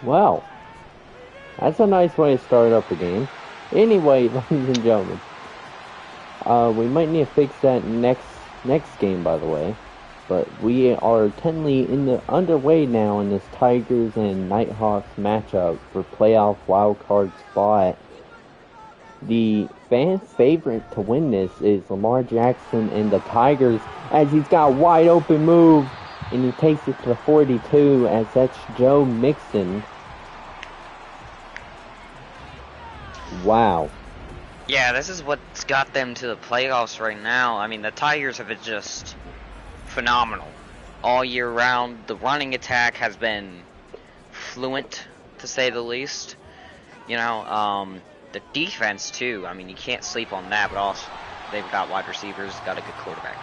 Wow, that's a nice way to start up a game. Anyway, ladies and gentlemen, we might need to fix that next game, by the way. But we are technically underway now in this Tigers and Nighthawks matchup for playoff wildcard spot. The fan favorite to win this is Lamar Jackson and the Tigers, as he's got a wide open move and he takes it to the 42, as that's Joe Mixon. Wow. Yeah, this is what's got them to the playoffs right now. I mean, the Tigers have been just phenomenal all year round. The running attack has been fluent, to say the least. You know, the defense, too. I mean, you can't sleep on that, but also they've got wide receivers, got a good quarterback.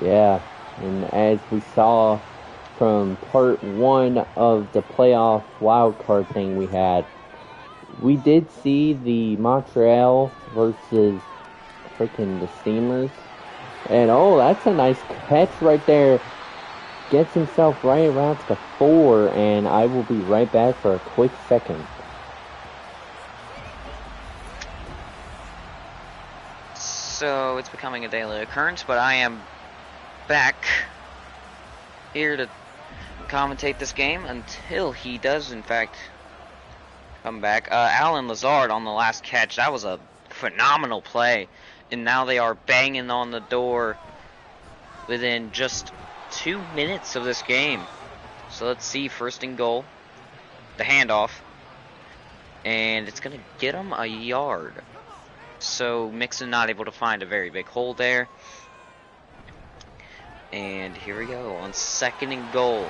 Yeah, and as we saw from part 1 of the playoff wildcard thing we had, we did see the Montreal versus freaking the Steamers. And oh, that's a nice catch right there. Gets himself right around to the 4, and I will be right back for a quick second. So it's becoming a daily occurrence, but I am back here to commentate this game until he does, in fact, come back. Alan Lazard on the last catch. That was a phenomenal play. And now they are banging on the door within just 2 minutes of this game. So let's see, first and goal. The handoff. And it's going to get him a yard. So Mixon not able to find a very big hole there. And here we go on second and goal.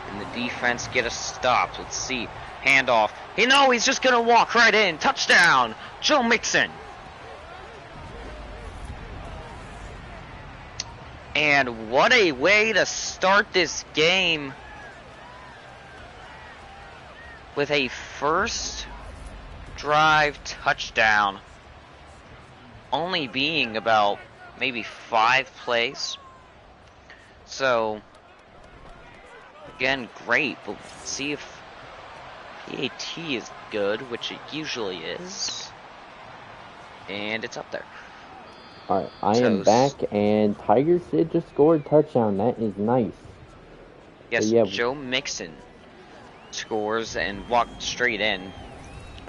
And the defense get a stop. Let's see. Handoff. He's just going to walk right in. Touchdown, Joe Mixon. And what a way to start this game with a first drive touchdown. Only being about maybe 5 plays. So, again, great. But let's see if PAT is good, which it usually is. And it's up there. Alright, I am back, and Tigers did just score a touchdown. That is nice. Yes, so, yeah. Joe Mixon scores and walked straight in.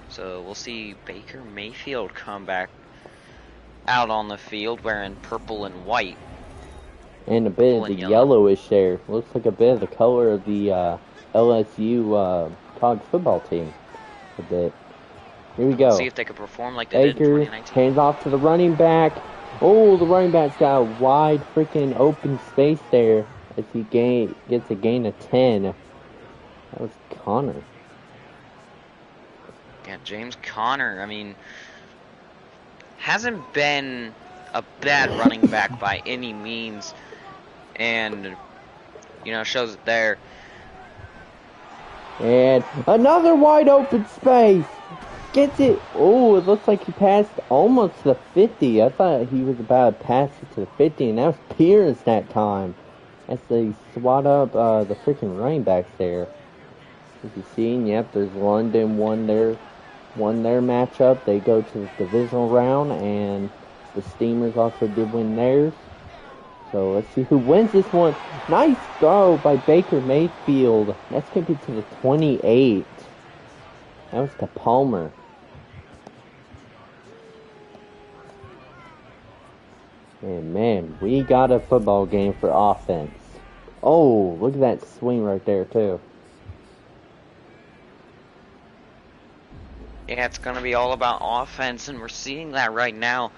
So we'll see Baker Mayfield come back out on the field wearing purple and white. And a bit of the yellowish there. Looks like a bit of the color of the LSU college football team. A bit. Here we go. Let's see if they can perform like they did in 2019. Hands off to the running back. Oh, the running back's got a wide freaking open space there as he gets a gain of 10. That was Connor. Yeah, James Conner, I mean, hasn't been a bad running back by any means. And, shows it there. And another wide open space. Gets it. Oh, it looks like he passed almost the 50. I thought he was about to pass it to the 50, and that was Pierce that time. As they swat up the freaking running backs there. As you see, yep, there's London won their matchup. They go to the divisional round, and the Steamers also did win theirs. So let's see who wins this one. Nice throw by Baker Mayfield. That's going to be to the 28. That was to Palmer. And man, we got a football game for offense. Oh, look at that swing right there too. Yeah, it's going to be all about offense, and we're seeing that right now.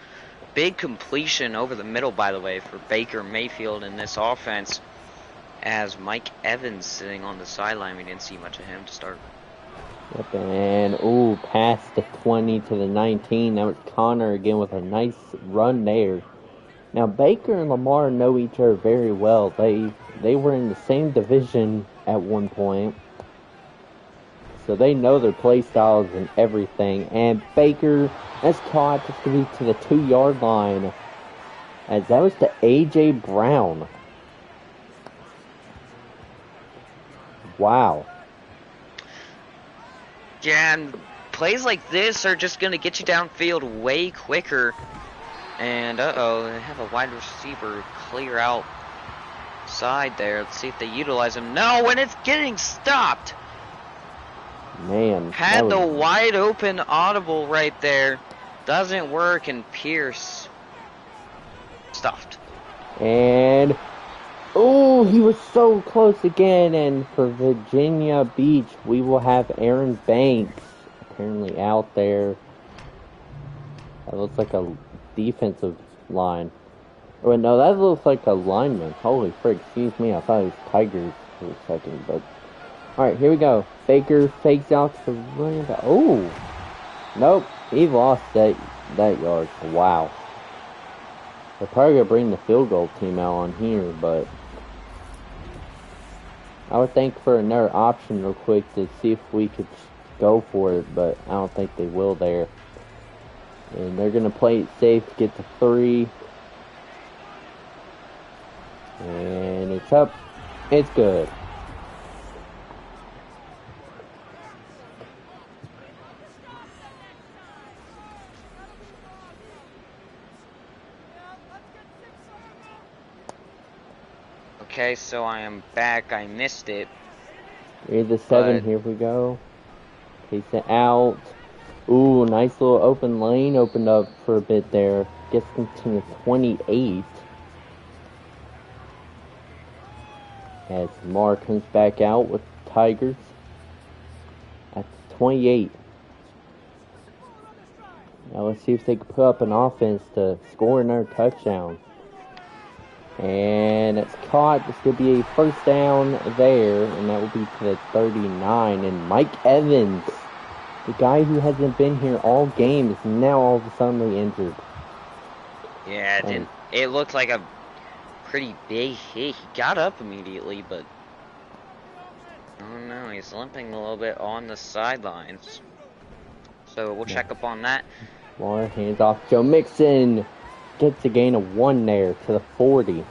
Big completion over the middle, by the way, for Baker Mayfield in this offense. As Mike Evans sitting on the sideline, we didn't see much of him to start. Yep, and ooh, past the 20 to the 19. That was Connor again with a nice run there. Now Baker and Lamar know each other very well. They were in the same division at one point. So they know their play styles and everything. And Baker, that's caught just to be to the 2-yard line. As that was to A.J. Brown. Wow. Yeah, and plays like this are just going to get you downfield way quicker. And, uh-oh, they have a wide receiver clear out side there. Let's see if they utilize him. No, and it's getting stopped. Man. Had the wide open audible right there. Doesn't work, and Pierce stuffed. And, oh, he was so close again. And for Virginia Beach, we will have Aaron Banks apparently out there. That looks like a defensive line. Oh, no, that looks like a lineman. Holy frick, excuse me. I thought it was Tigers for a second, but... Alright, here we go. Baker fakes out to running back. Oh! Nope, he lost that yard. Wow. They're probably going to bring the field goal team out on here, but... I would think for another option real quick to see if we could go for it, but I don't think they will there. And they're going to play it safe to get to 3. And it's up. It's good. Okay, so I am back. I missed it. Here's the 7. Here we go. Takes it out. Ooh, nice little open lane opened up for a bit there. Gets them to the 28. As Lamar comes back out with the Tigers. At 28. Now let's see if they can put up an offense to score another touchdown. And it's caught. This could be a first down there. And that will be to the 39. And Mike Evans, the guy who hasn't been here all game, is now all of a sudden injured. Yeah, it looked like a pretty big hit. He got up immediately, but oh no, he's limping a little bit on the sidelines. So we'll check up on that. More hands off. Joe Mixon gets a gain of 1 there to the 40.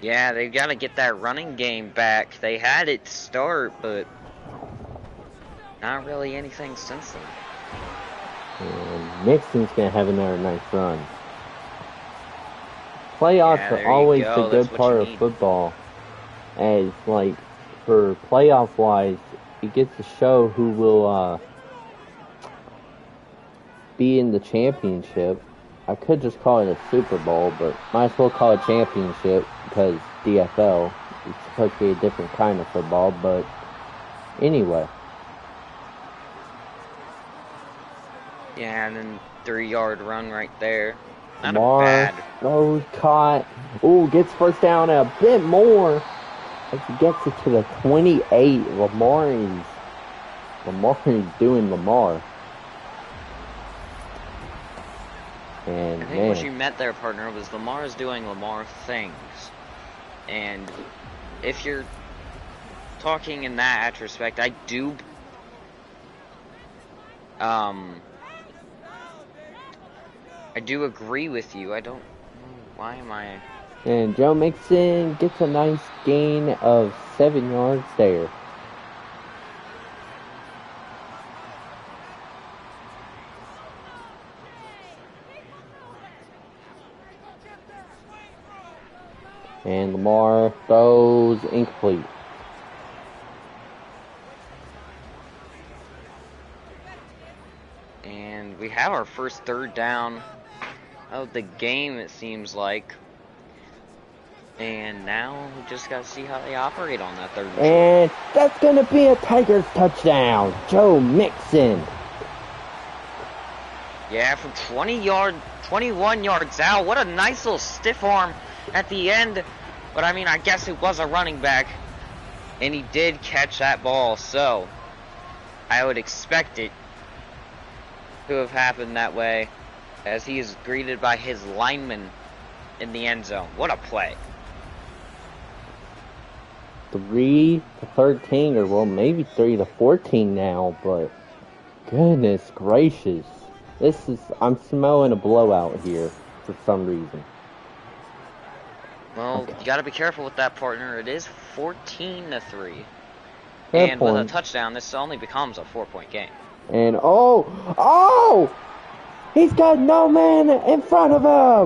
Yeah, they've got to get that running game back. They had it to start, but not really anything since then. And Mixon's going to have another nice run. Playoffs are always a good part of football. As, like, for playoff-wise, it gets to show who will be in the championship. I could just call it a Super Bowl, but might as well call it championship because DFL. It's supposed to be a different kind of football, but anyway. Yeah, and then 3-yard run right there. Not Lamar, bad. oh, caught. Oh, gets first down a bit more. As he gets it to the 28. Lamar is doing Lamar. And I think what you meant there, partner, was Lamar is doing Lamar things. And if you're talking in that retrospect, I do agree with you. I don't why am I And Joe Mixon gets a nice gain of 7 yards there. And Lamar throws incomplete. And we have our first third down of the game, it seems like. And now we just got to see how they operate on that third and short. And that's going to be a Tigers touchdown. Joe Mixon. Yeah, from 21 yards out. What a nice little stiff arm at the end. But I mean, I guess it was a running back. And he did catch that ball. So, I would expect it to have happened that way, as he is greeted by his lineman in the end zone. What a play. 3-13, or well, maybe 3-14 now, but goodness gracious. I'm smelling a blowout here for some reason. Well, okay. You gotta be careful with that, partner. It is 14-3. Fair and point. with a touchdown, this only becomes a 4-point game. And he's got no man in front of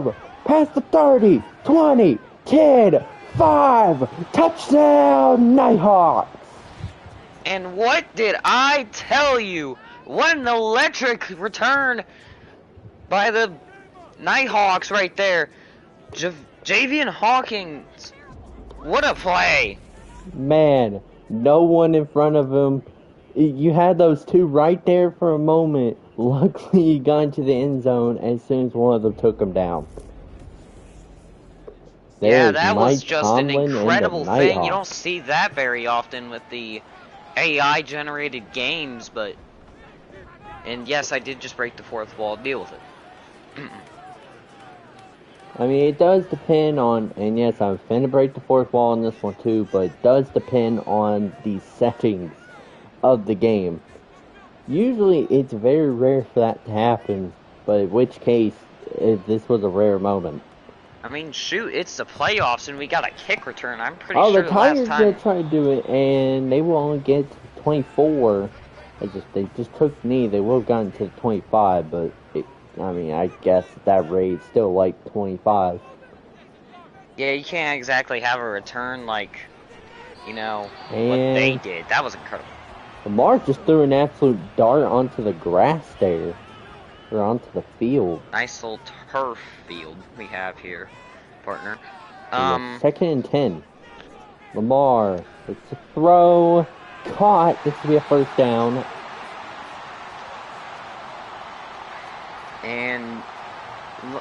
him. Past the 30, 20, 10, 5, touchdown, Nighthawks. And what did I tell you? What an electric return by the Nighthawks right there. Javian Hawkins, what a play. Man, no one in front of him. You had those two right there for a moment. Luckily, you got into the end zone as soon as one of them took him down. Yeah, that was just an incredible thing. You don't see that very often with the AI-generated games, but... And yes, I did just break the fourth wall. Deal with it. I mean, it does depend on... And yes, I'm finna break the fourth wall on this one too, but it does depend on the settings of the game. Usually, it's very rare for that to happen, but in which case, this was a rare moment. I mean, shoot, it's the playoffs and we got a kick return. I'm pretty sure the Tigers last time... did try to do it, and they will only get to 24. They just took the knee. They would have gotten to 25, but I guess at that rate, still like 25. Yeah, you can't exactly have a return like, what they did. That was incredible. Lamar just threw an absolute dart onto the grass there. Or onto the field. Nice little turf field we have here, partner. Second and 10. Lamar, it's a throw. Caught. This will be a first down. And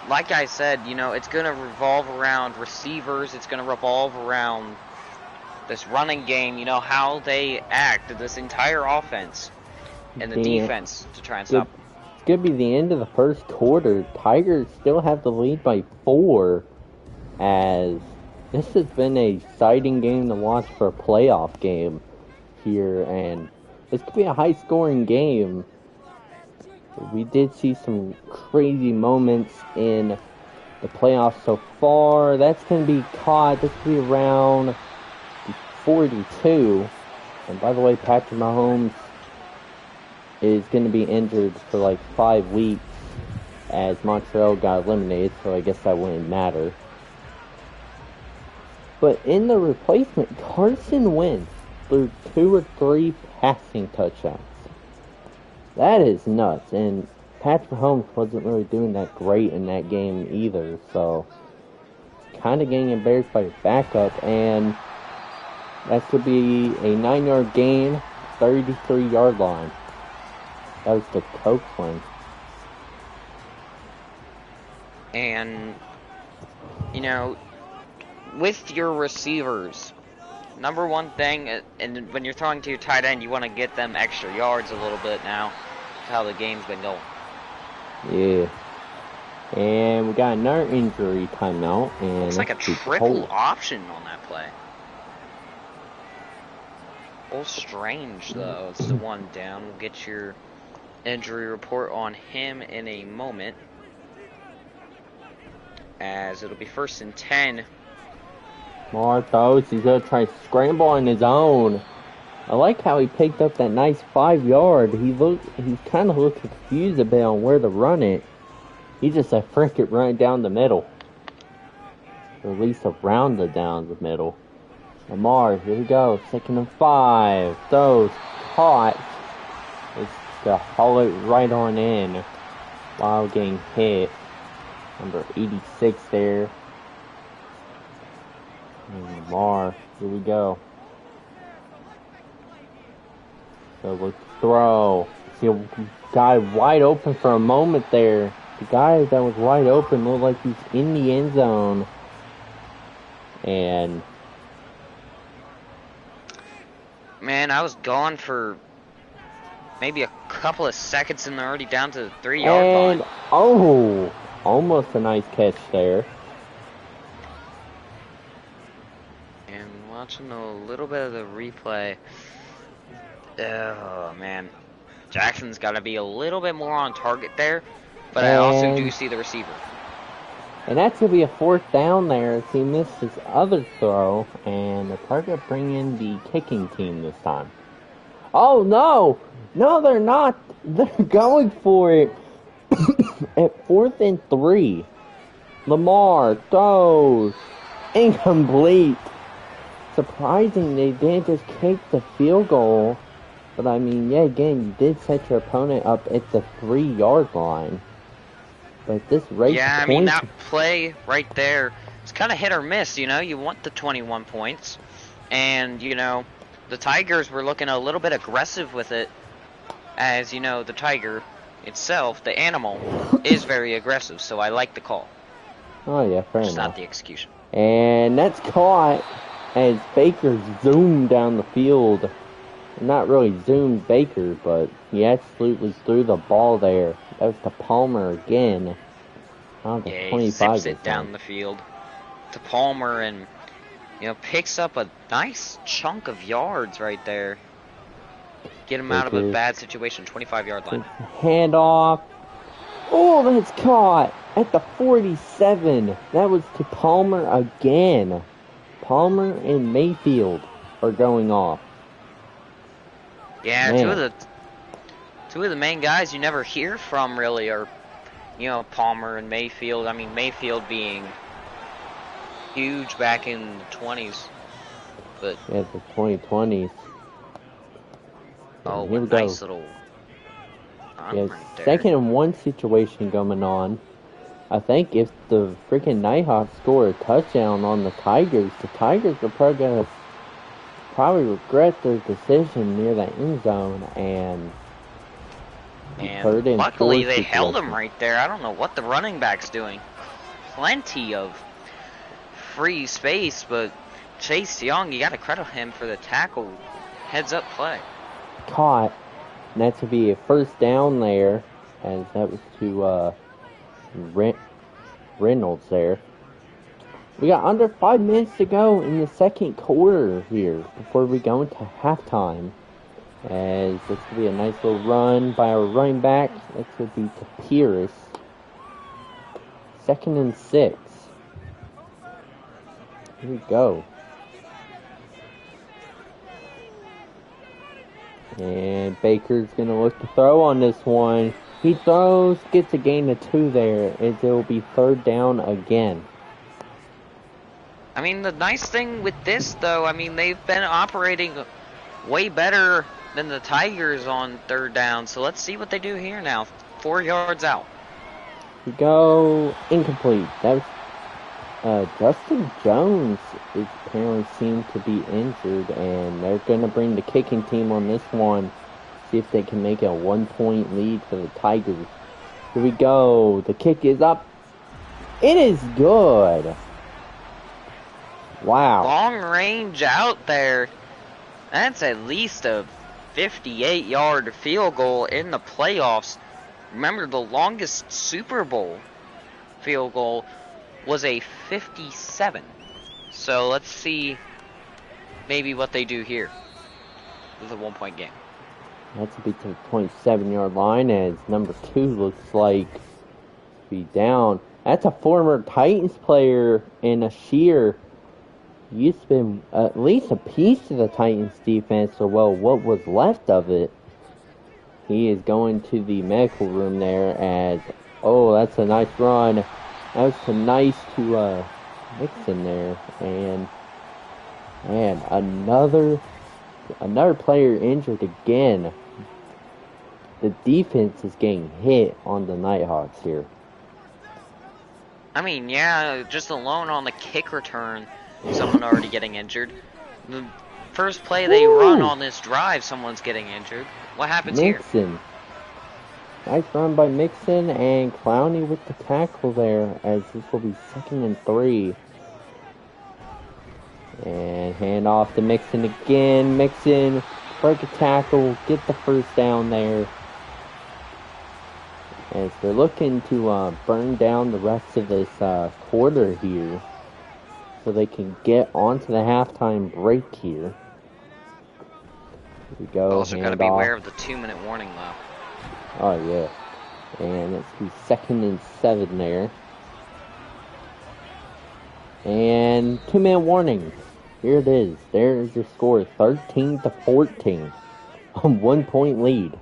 like I said, it's going to revolve around receivers. It's going to revolve around this running game, how they act, this entire offense, and the defense to try and stop. It's going to be the end of the first quarter. Tigers still have the lead by 4, as this has been an exciting game to watch for a playoff game here, and this could be a high-scoring game. We did see some crazy moments in the playoffs so far. That's going to be caught. This could be around 42. And by the way, Patrick Mahomes is going to be injured for like 5 weeks, as Montreal got eliminated, so I guess that wouldn't matter. But in the replacement, Carson Wentz threw 2 or 3 passing touchdowns. That is nuts, and Patrick Mahomes wasn't really doing that great in that game either, so kind of getting embarrassed by his backup, and that should be a 9-yard gain, 33-yard line. That was the Copeland. And, with your receivers, number one thing, and when you're throwing to your tight end, you want to get them extra yards a little bit now. That's how the game's been going. Yeah. And we got another injury timeout. And it's like a triple option on that play. A little strange, though. It's the one down. We'll get your injury report on him in a moment, as it'll be 1st and 10. Marthos, he's going to try to scramble on his own. I like how he picked up that nice 5-yard. He's kind of looking confused a bit on where to run it. He just a frick it right down the middle. or at least around the down the middle. Lamar, here we go. 2nd and 5. Throws caught. It's to haul it right on in while getting hit. Number 86 there. And Lamar, here we go. So we'll throw. See a guy wide open for a moment there. The guy that was wide open looked like he's in the end zone. And man, I was gone for maybe a couple of seconds and they're already down to the 3-yard line. And oh, almost a nice catch there. And watching a little bit of the replay. Oh man, Jackson's got to be a little bit more on target there, but I also do see the receiver. And that's going to be a 4th down there. He missed his other throw, and the Target bring in the kicking team this time. Oh no! No, they're not. They're going for it at 4th and 3. Lamar throws incomplete. Surprising they didn't just kick the field goal. But I mean, yeah, again, you did set your opponent up at the 3-yard line. But this race, yeah, I mean, that play right there, it's kind of hit or miss, you know? You want the 21 points. And, you know, the Tigers were looking a little bit aggressive with it. As, you know, the Tiger itself, the animal, is very aggressive. So I like the call. Oh, yeah, fair enough. It's not the execution. And that's caught as Baker zoomed down the field. Not really zoomed Baker, but he absolutely threw the ball there. That was to Palmer again. Yeah, he zips it down the field to Palmer and, you know, picks up a nice chunk of yards right there. Get him out of a bad situation, 25-yard line. Hand off. Oh, that's caught at the 47. That was to Palmer again. Palmer and Mayfield are going off. Yeah, two of the main guys you never hear from really are, you know, Palmer and Mayfield. I mean, Mayfield being huge back in the 20s, but yeah, the 2020s. Oh, a nice little yeah, 2nd and 1 situation going on. I think if the freaking Nighthawks score a touchdown on the Tigers are probably gonna regret their decision near the end zone and luckily they held him right there. I don't know what the running back's doing. Plenty of free space, but Chase Young, you got to credit him for the tackle. Heads up play. Caught. And that's to be a 1st down there, as that was to Reynolds there. We got under 5 minutes to go in the 2nd quarter here before we go into halftime. As this could be a nice little run by our running back. That could be to Pierce. 2nd and 6. Here we go. And Baker's going to look to throw on this one. He throws, gets a gain of 2 there. It will be 3rd down again. I mean, the nice thing with this, though, I mean, they've been operating way better than the Tigers on 3rd down. So let's see what they do here now. 4 yards out. We go incomplete. That was Justin Jones is apparently seemed to be injured, and they're going to bring the kicking team on this one. See if they can make a 1-point lead for the Tigers. Here we go. The kick is up. It is good. Wow. Long range out there. That's at least a 58-yard field goal in the playoffs. Remember, the longest Super Bowl field goal was a 57. So let's see maybe what they do here with a 1-point game. That's a bit to the 27-yard line, as number 2 looks like to be down. That's a former Titans player in a sheer. Used to be at least a piece of the Titans defense, or well, what was left of it. He is going to the medical room there as, oh, that's a nice run. That was nice to Mixon there, and another player injured again. The defense is getting hit on the Nighthawks here. I mean, yeah, just alone on the kick return, someone already getting injured. The first play they run on this drive, someone's getting injured. What happens Mixon. here? Nice run by Mixon, and Clowney with the tackle there, as this will be 2nd and 3. And hand off to Mixon again. Mixon, break a tackle, get the first down there. As they're looking to burn down the rest of this quarter here, so they can get onto the halftime break here. Here we go. Also got to be aware of the 2-minute warning though. Oh yeah, and it's the 2nd and 7 there. And 2-minute warning. Here it is. There is your score, 13-14, a 1-point lead.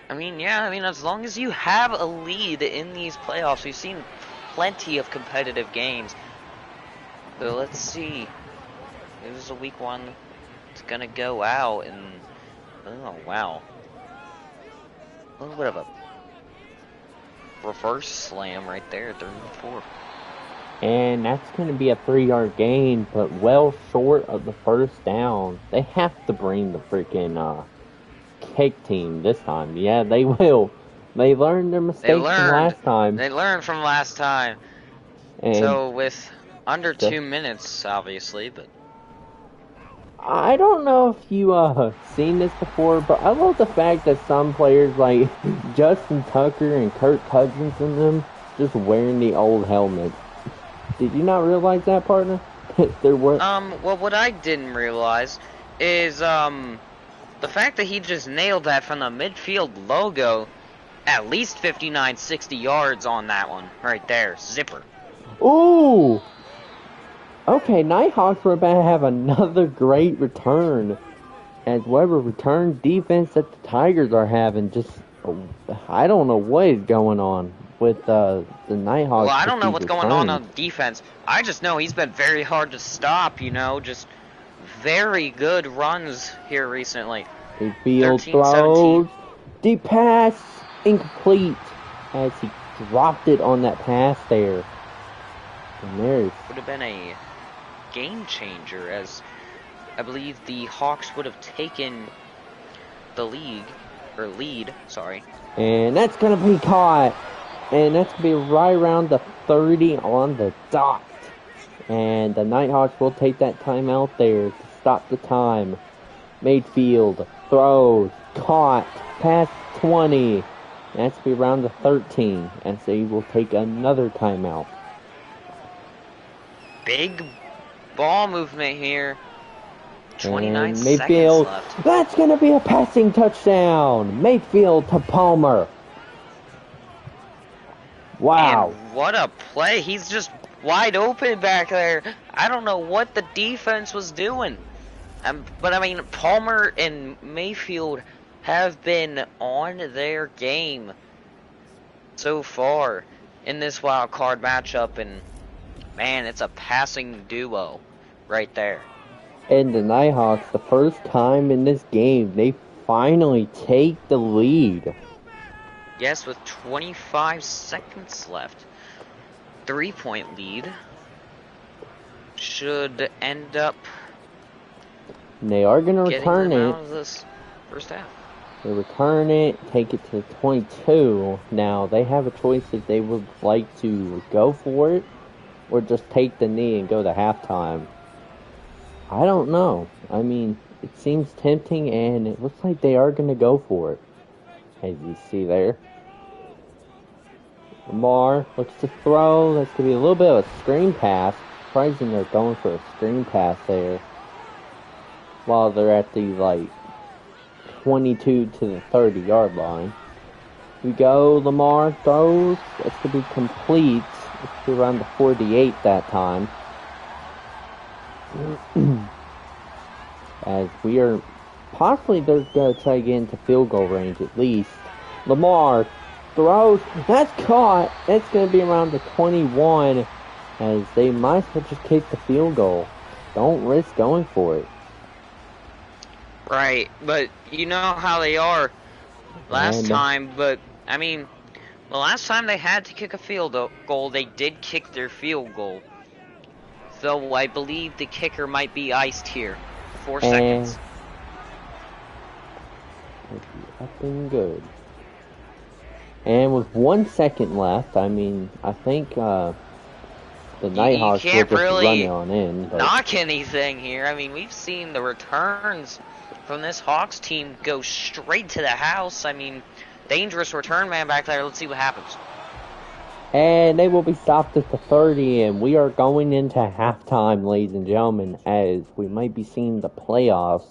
I mean, yeah, as long as you have a lead in these playoffs, we've seen plenty of competitive games. So let's see. This is a week 1. It's gonna go out, and oh wow, a little bit of a reverse slam right there, 3rd and 4. And that's going to be a 3-yard gain, but well short of the first down. They have to bring the freaking kick team this time. Yeah, they will. They learned their mistakes from last time. They learned from last time. And so with under 2 minutes, obviously, but I don't know if you seen this before, but I love the fact that some players like Justin Tucker and Kirk Cousins and them just wearing the old helmets. Did you not realize that, partner? There were well, what I didn't realize is the fact that he just nailed that from the midfield logo, at least 59, 60 yards on that one right there, zipper. Ooh. Okay, Nighthawks were about to have another great return, as whatever return defense that the Tigers are having, just, I don't know what is going on with the Nighthawks. Well, I don't know what's going on defense. I just know he's been very hard to stop, just very good runs here recently. Field throws, deep pass, incomplete, as he dropped it on that pass there. And there's... Would have been a game changer, as I believe the Hawks would have taken the lead, and that's gonna be caught, and that's gonna be right around the 30 on the dot, and the Nighthawks will take that timeout there to stop the time. Mayfield throws, caught, past 20, and that's gonna be around the 13, as they will take another timeout. Big ball movement here. 29 and Mayfield, seconds left. That's going to be a passing touchdown. Mayfield to Palmer. Wow. And what a play. He's just wide open back there. I don't know what the defense was doing. But, Palmer and Mayfield have been on their game so far in this wild card matchup, and man, it's a passing duo right there. And the Nighthawks, the first time in this game, they finally take the lead. Yes, with 25 seconds left. 3-point lead. Should end up and they are going to return it. Out of this first half. They return it, take it to 22. Now, they have a choice if they would like to go for it or just take the knee and go to halftime. I don't know. It seems tempting, and it looks like they are going to go for it. As you see there. Lamar looks to throw. That's going to be a little bit of a screen pass. Surprising they're going for a screen pass there. While they're at the, 22 to the 30-yard line. We go, Lamar throws. That's going to be complete. It's around the 48 that time. As we are... Possibly they're going to try to get into field goal range at least. Lamar throws. That's caught. That's going to be around the 21, as they might as well just kick the field goal. Don't risk going for it. Right, but you know how they are last time, but, I mean, the last time they had to kick a field goal, they did kick their field goal. Though I believe the kicker might be iced here. 4 seconds. Up and good. And with 1 second left, I mean, I think the Nighthawks will just run it on in. But knock anything here. I mean, we've seen the returns from this Hawks team go straight to the house. I mean, dangerous return man back there. Let's see what happens. And they will be stopped at the 30, and we are going into halftime, ladies and gentlemen, as we might be seeing the playoffs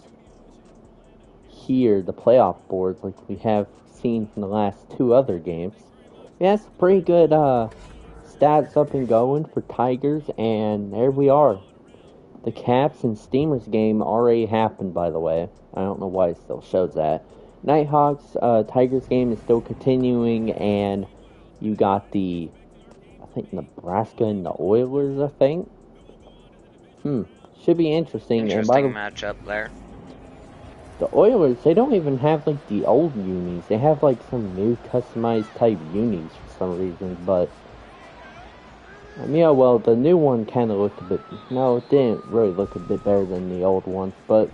here, the playoff boards, like we have seen from the last 2 other games. Yeah, it's pretty good stats up and going for Tigers, and there we are. The Caps and Steamers game already happened, by the way. I don't know why it still shows that. Nighthawks, Tigers game is still continuing, and you got the, I think, Nebraska and the Oilers, I think. Should be interesting. Interesting matchup there. The Oilers, they don't even have, like, the old unis. They have, like, some new customized type unis for some reason, but I mean, well, the new one kind of looked a bit, no, it didn't really look a bit better than the old ones, but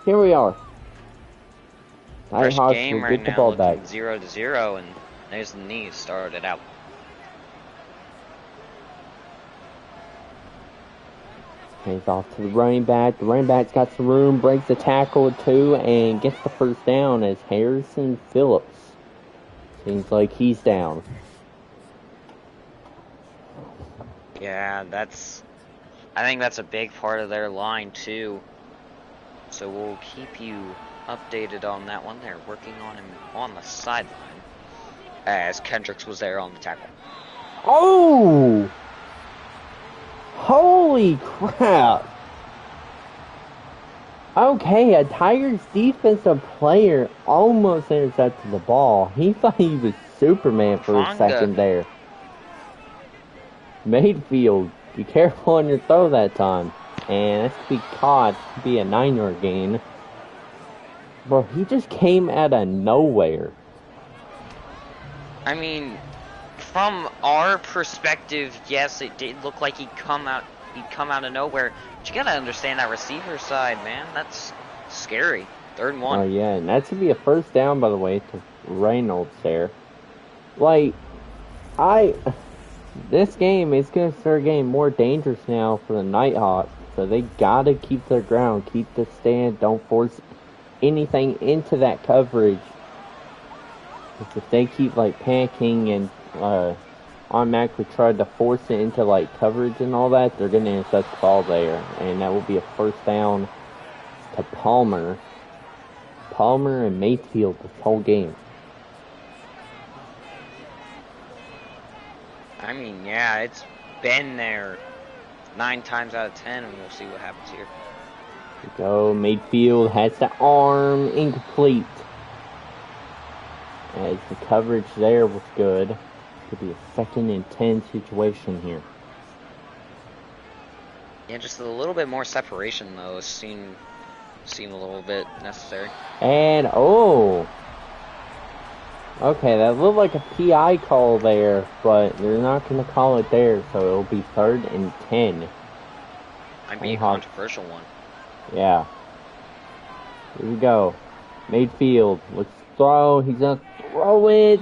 here we are. First game right now looking 0-0, and there's the knees started out. Hands off to the running back. The running back's got some room, breaks the tackle or 2, and gets the first down as Harrison Phillips. Seems like he's down. Yeah, I think that's a big part of their line too. So we'll keep you updated on that one. They're working on him on the sideline as Kendricks was there on the tackle. Oh! Holy crap! Okay, a Tigers defensive player almost intercepted the ball. He thought he was Superman for a second there. Mayfield, be careful on your throw that time. And that's to be caught, to be a 9-yard gain. Bro, he just came out of nowhere. I mean, from our perspective, yes, it did look like he'd come out of nowhere. But you gotta understand that receiver side, man. That's scary. 3rd and 1. Oh yeah, and that's gonna be a first down, by the way, to Reynolds there. Like, this game is gonna start getting more dangerous now for the Nighthawks. So they gotta keep their ground, keep the stand, don't force anything into that coverage. Because if they keep like panicking and automatically try to force it into like coverage and all that, they're gonna intercept the ball there, and that will be a first down to Palmer. Palmer and Mayfield this whole game. I mean, yeah, it's been there 9 times out of 10, and we'll see what happens here. Here we go. Mayfield has the arm incomplete. As the coverage there was good. Could be a 2nd and 10 situation here. Yeah, just a little bit more separation though seemed a little bit necessary. And okay, that looked like a PI call there, but they're not going to call it there, so it'll be 3rd and 10. Might be a controversial one. Yeah. Here we go. Mayfield, let's throw. He's going to throw it.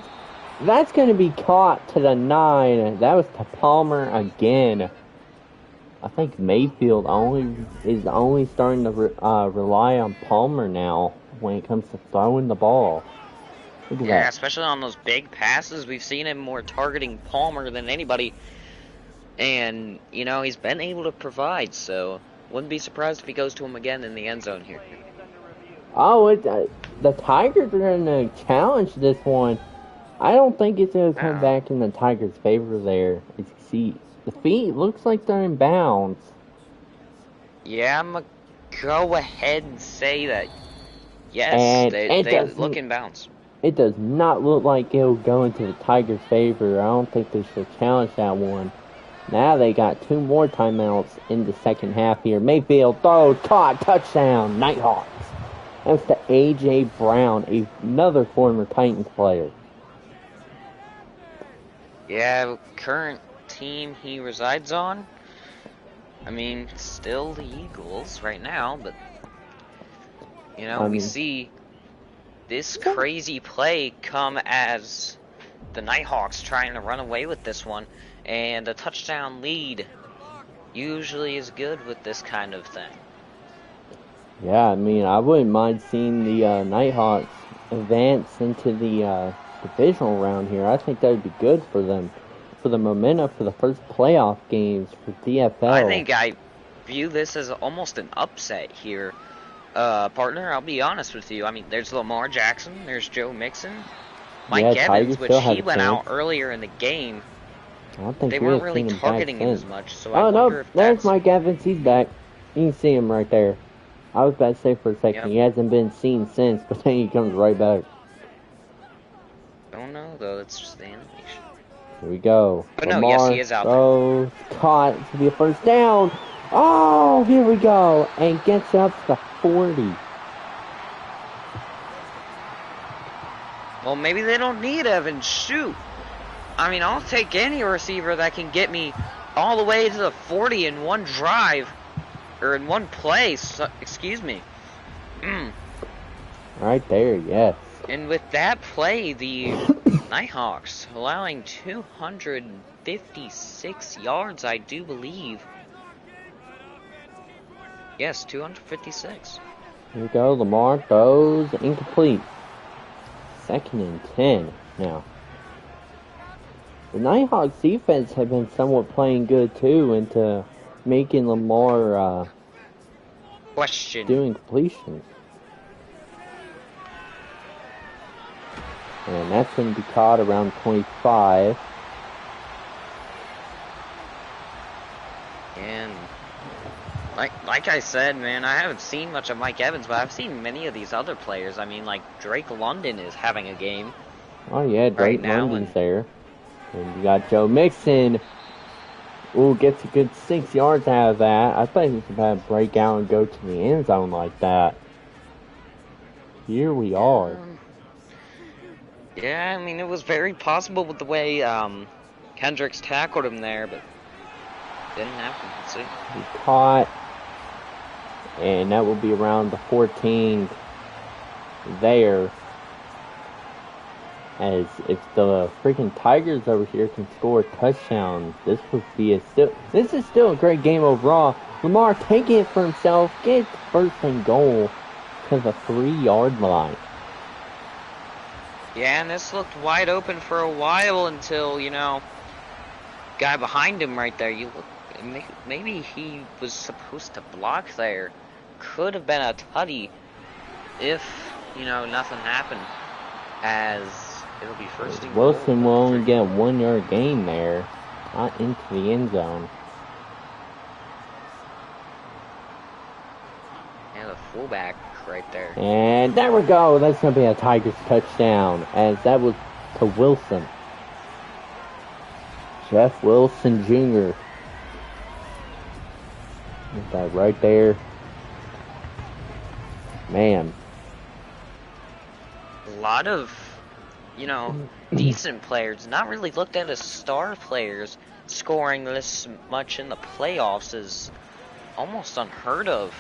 That's going to be caught to the 9. That was to Palmer again. I think Mayfield is only starting to rely on Palmer now when it comes to throwing the ball. Yeah, especially on those big passes. We've seen him more targeting Palmer than anybody. And, you know, he's been able to provide, so wouldn't be surprised if he goes to him again in the end zone here. Oh, the Tigers are going to challenge this one. I don't think it's going to come back in the Tigers' favor there. As you see, the feet looks like they're in bounds. Yeah, I'm going to go ahead and say that. Yes, they look in bounds. It does not look like it'll go into the Tigers' favor. I don't think they should challenge that one. Now they got 2 more timeouts in the second half here. Mayfield throws, caught, touchdown, Nighthawks. That's to A.J. Brown, another former Titans player. Yeah, current team he resides on. I mean, still the Eagles right now, but you know, we see this crazy play come as the Nighthawks trying to run away with this one, and a touchdown lead usually is good with this kind of thing. Yeah, I mean, I wouldn't mind seeing the Nighthawks advance into the divisional round here. I think that would be good for them, for the momentum for the first playoff games for DFL. I think I view this as almost an upset here. Partner, I'll be honest with you. I mean, there's Lamar Jackson, there's Joe Mixon, Mike Evans, which he went out earlier in the game. I don't think they weren't really targeting him as much. So I wonder if there's Mike Evans. He's back. You can see him right there. I was about to say for a second, he hasn't been seen since, but then he comes right back. Don't know though. That's just the animation. Here we go. But Lamar, no, yes, he is out there. Caught to be a first down. Oh, here we go, and gets up to the 40. Well, maybe they don't need Evans. Shoot. I mean, I'll take any receiver that can get me all the way to the 40 in one drive. Or in one play, excuse me. Right there, yes. And with that play, the Nighthawks allowing 256 yards, I do believe. Yes, 256. Here we go, Lamar throws incomplete. 2nd and 10 now. The Nighthawks defense have been somewhat playing good too into making Lamar doing completions. And that's going to be caught around 25. And like I said, man, I haven't seen much of Mike Evans, but I've seen many of these other players. I mean, like Drake London is having a game. Oh yeah, Drake London's there. And you got Joe Mixon. Ooh, gets a good 6 yards out of that. I thought he was about to break out and go to the end zone like that. Here we are. Yeah, I mean, it was very possible with the way Kendricks tackled him there, but didn't happen. Let's see. He caught, and that will be around the 14 there. As if the freaking Tigers over here can score a touchdown, this is still a great game overall. Lamar taking it for himself, gets first and goal to the 3-yard line. Yeah, and this looked wide open for a while until, you know, guy behind him right there. You look, maybe he was supposed to block there. Could have been a tutty if, you know, nothing happened. As it'll be first and goal. Wilson will only get a 1-yard gain there, not into the end zone. Yeah, the fullback right there. And there we go. That's going to be a Tigers touchdown, as that was to Wilson. Jeff Wilson Jr. Get that right there. Man. A lot of, you know, decent players, not really looked at as star players, scoring this much in the playoffs is almost unheard of.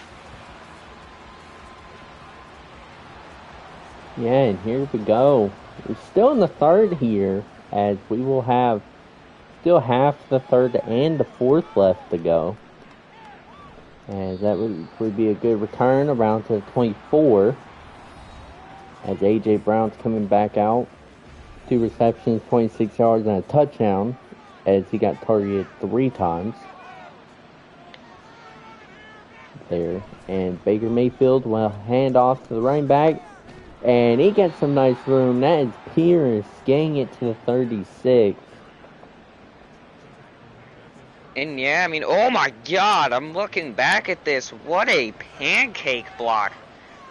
Yeah, and here we go. We're still in the third here, as we will have still half the third and the fourth left to go. As that would be a good return around to 24. As A.J. Brown's coming back out. 2 receptions, 26 yards, and a touchdown. As he got targeted 3 times. There. And Baker Mayfield will hand off to the running back. And he gets some nice room. That is Pierce getting it to the 36. And yeah, I mean, oh my god, I'm looking back at this. What a pancake block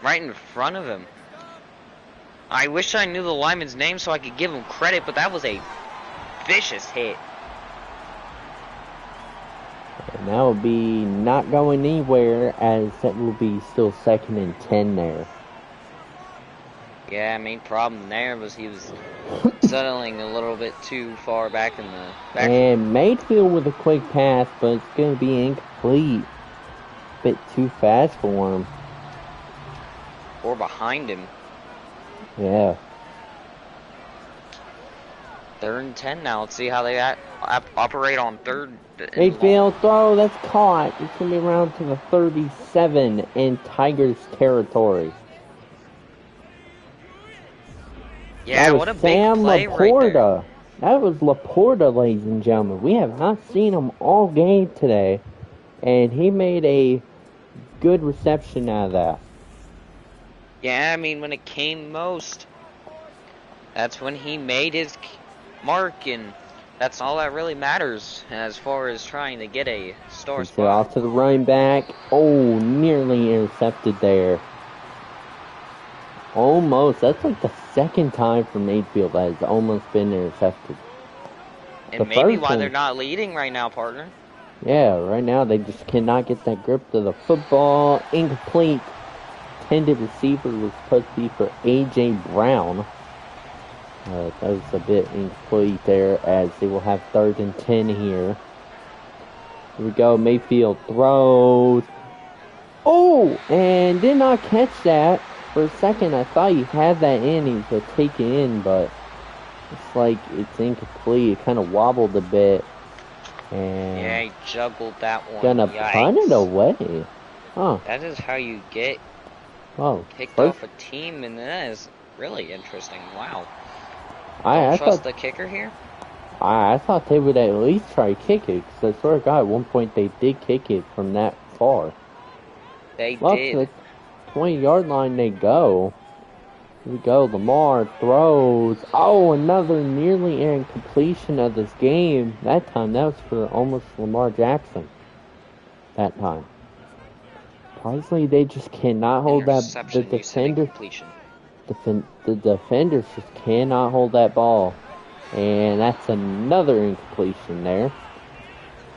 right in front of him. I wish I knew the lineman's name so I could give him credit, but that was a vicious hit. And that will be not going anywhere, as that will be still 2nd and 10 there. Yeah, main problem there was he was settling a little bit too far back in the back. And Mayfield with a quick pass, but it's going to be incomplete. Bit too fast for him. Or behind him. Yeah. 3rd and 10 now. Let's see how they operate on 3rd. Mayfield throw, that's caught. It's going to be around to the 37 in Tigers territory. Yeah, what a big play right there. That was Laporta, ladies and gentlemen. We have not seen him all game today, and he made a good reception out of that. Yeah, I mean, when it came most, that's when he made his mark, and that's all that really matters as far as trying to get a star spot. Off to the running back. Oh, nearly intercepted there. Almost. That's like the 2nd time for Mayfield that has almost been intercepted. And maybe why they're not leading right now, partner. Yeah, right now they just cannot get that grip to the football. Incomplete. Intended receiver was supposed to be for A.J. Brown. That was a bit incomplete there, as they will have 3rd and 10 here. Here we go. Mayfield throws. Oh, and did not catch that. For a second, I thought he had that in. He was going to take it in, but it's like it's incomplete. It kind of wobbled a bit. And yeah, he juggled that one. Gonna punt it away. Huh. That is how you get kicked off a team, and that is really interesting. Wow. I trust the kicker here? I thought they would at least try to kick it, because I swear to God, at one point they did kick it from that far. They did. To the 20-yard line they go. Here we go. Lamar throws. Oh, another nearly incompletion of this game. That time, that was for almost Lamar Jackson. That time. Surprisingly, they just cannot hold that. The defenders just cannot hold that ball. And that's another incompletion there.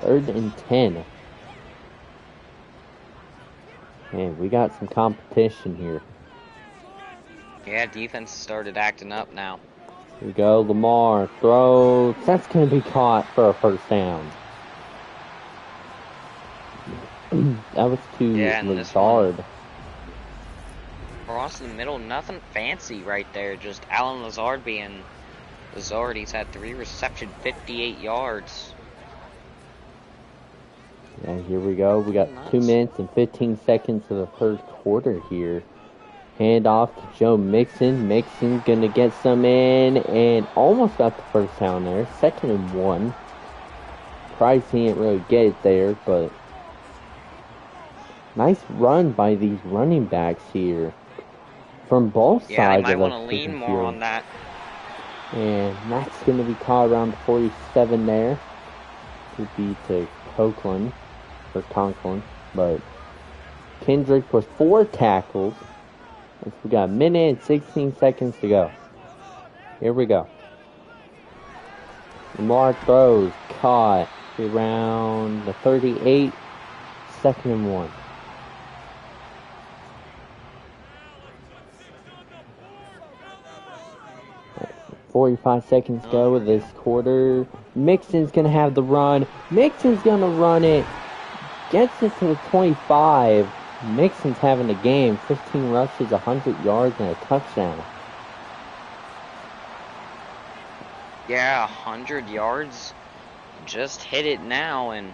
3rd and 10. Man, we got some competition here. Yeah, defense started acting up now. Here we go. Lamar throws. That's going to be caught for a 1st down. That was too Lazard. Across the middle, nothing fancy right there. Just Alan Lazard being Lazard. He's had 3 receptions, 58 yards. And here we go. We got 2 minutes and 15 seconds of the 3rd quarter here. Hand off to Joe Mixon. Mixon's going to get some in and almost got the 1st down there. 2nd and 1. Price he didn't really get it there, but nice run by these running backs here from both sides of the field. Yeah, they might want to lean more on that. And that's going to be caught around the 47 there. Could be to Conklin, but Kendrick with 4 tackles. We got a minute and 16 seconds to go. Here we go. Lamar throws, caught around the 38, 2nd and 1. 45 seconds to go with this quarter. Mixon's going to have the run. Mixon's going to run it. Gets it to the 25. Mixon's having a game. 15 rushes, 100 yards, and a touchdown. Yeah, 100 yards. Just hit it now, and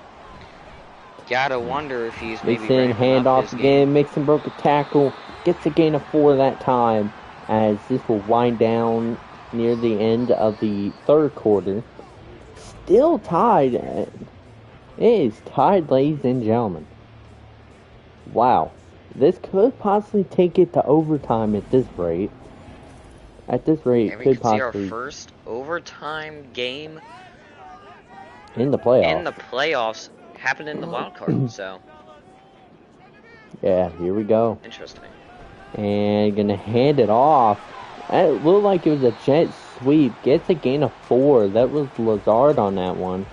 gotta wonder if he's maybe Mixon, handoff again. Mixon broke a tackle. Gets a gain of 4 that time, as this will wind down near the end of the 3rd quarter. Still tied. It is tied, ladies and gentlemen. Wow. This could possibly take it to overtime at this rate. At this rate, and we could possibly possibly see our first overtime game in the playoffs. In the playoffs happened in the wild card, so yeah, here we go. Interesting. And gonna hand it off. It looked like it was a jet sweep. Gets a gain of 4. That was Lazard on that one.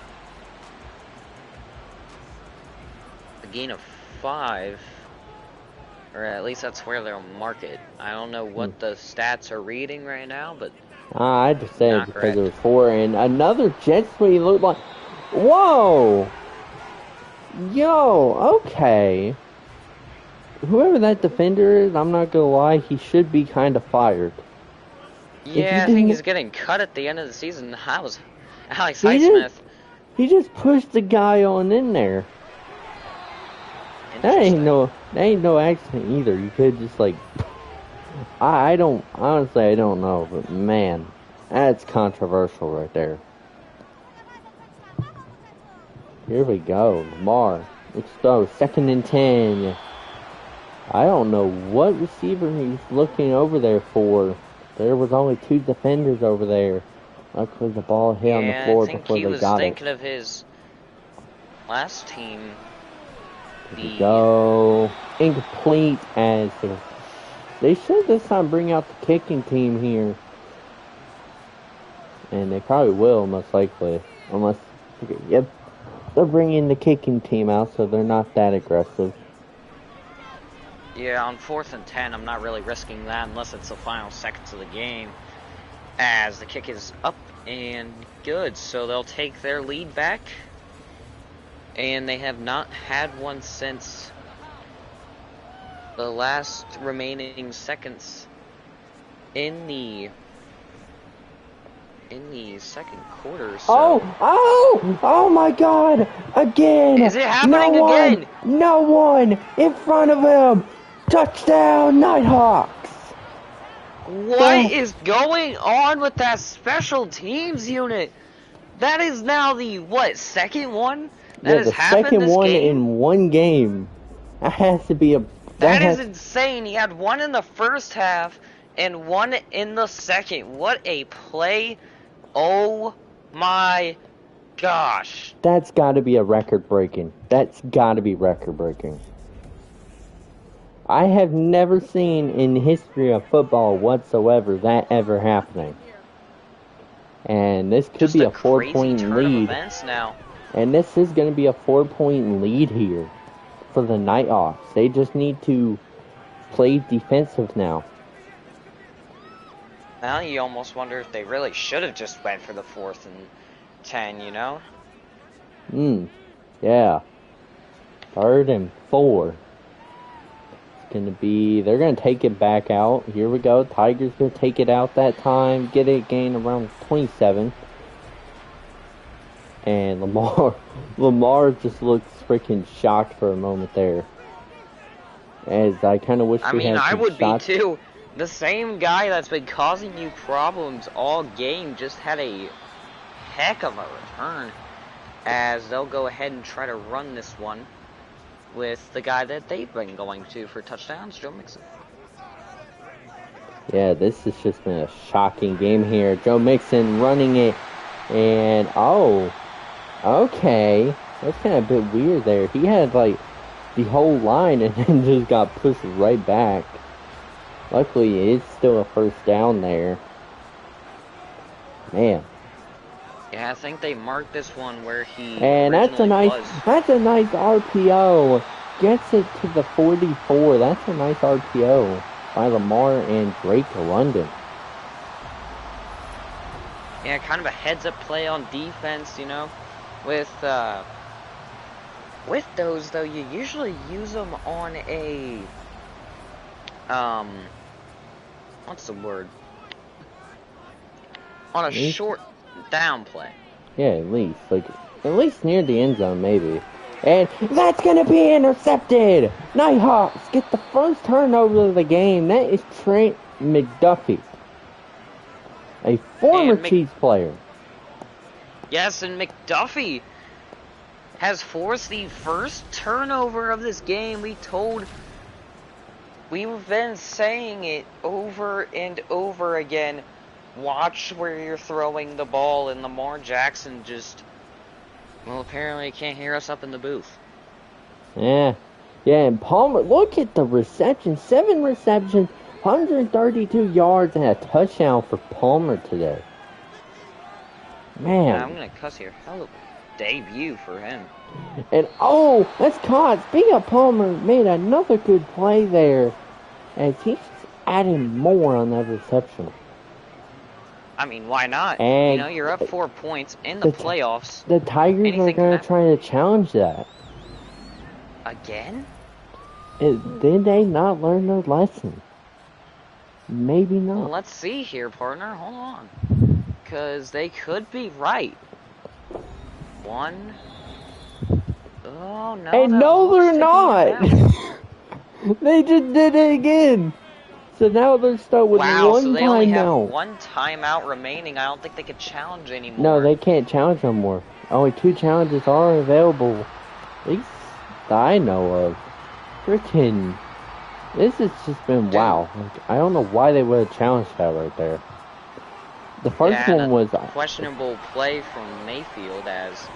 A gain of 5. Or at least that's where they'll mark it. I don't know what the stats are reading right now, but I just said it because correct. it was 4. And another jet sweep looked like... Whoa! Yo, okay. Whoever that defender is, I'm not gonna lie, he should be kind of fired. Yeah, I think he's getting cut at the end of the season. That was Alex Highsmith. He just pushed the guy on in there. That ain't no accident either. You could just like, I don't know, but man, that's controversial right there. Here we go, Lamar. Let's go, 2nd and 10. I don't know what receiver he's looking over there for. There was only 2 defenders over there. Luckily, the ball hit on the floor before they got it. I think he was thinking of his last team. Here we go. Incomplete as they should this time bring out the kicking team here. And they probably will, most likely. Unless, okay, yep. They're bringing the kicking team out, so they're not that aggressive. Yeah, on 4th and 10, I'm not really risking that unless it's the final seconds of the game. As the kick is up and good, so they'll take their lead back. And they have not had one since the last remaining seconds in the second quarter. So. Oh my God! Again! Is it happening again? No one in front of him! Touchdown, Nighthawks! What is going on with that special teams unit? That is now the, what, second one? That has happened this game? The second one in one game. That has to be a... That is insane. He had one in the first half and one in the second. What a play. Oh my gosh. That's got to be a record-breaking. That's got to be record-breaking. I have never seen in the history of football whatsoever that ever happening. And this could be a 4-point lead. Now. And this is going to be a 4-point lead here for the Nighthawks. They just need to play defensive now. Now you almost wonder if they really should have just went for the 4th and 10, you know? Yeah. 3rd and 4. It's going to be... They're going to take it back out. Here we go. Tigers going to take it out that time. Get it gain around 27. And Lamar just looks freaking shocked for a moment there. As I kind of wish we had some I would shots. be too. The same guy that's been causing you problems all game just had a heck of a return. As they'll go ahead and try to run this one with the guy that they've been going to for touchdowns, Joe Mixon. Yeah, this has just been a shocking game here. Joe Mixon running it. And, okay. That's kind of a bit weird there. He had, like, the whole line and then just got pushed right back. Luckily, it's still a first down there. Man. Yeah, I think they marked this one where he and that's a nice RPO. Gets it to the 44. That's a nice RPO by Lamar and Drake London. Yeah, kind of a heads-up play on defense, you know. With those, though, you usually use them on a, what's the word? On a short down play. Yeah, at least near the end zone, maybe. And that's going to be intercepted! Nighthawks get the first turnover of the game. That is Trent McDuffie, a former Chiefs player. Yes, and McDuffie has forced the first turnover of this game. We've been saying it over and over again. Watch where you're throwing the ball, and Lamar Jackson just, well, apparently can't hear us up in the booth. Yeah, and Palmer, look at the reception. 7 receptions, 132 yards and a touchdown for Palmer today. Man. I'm going to cuss here. Hell of a debut for him. And, oh, that's caught. Speaking of Palmer, made another good play there. As he's adding more on that reception. I mean, why not? And you know, you're up 4 points in the playoffs. The Tigers are going to try to challenge that. Again? Did they not learn their lesson? Maybe not. Well, let's see here, partner. Hold on. Because they could be right. One. Oh, no. And no, they're not. They just did it again. So now they're stuck with one so they only have timeout. one timeout remaining. I don't think they could challenge anymore. No, they can't challenge no more. Only 2 challenges are available. At least that I know of. Freaking. This has just been wow. Like, I don't know why they would have challenged that right there. The first one was questionable play from Mayfield as.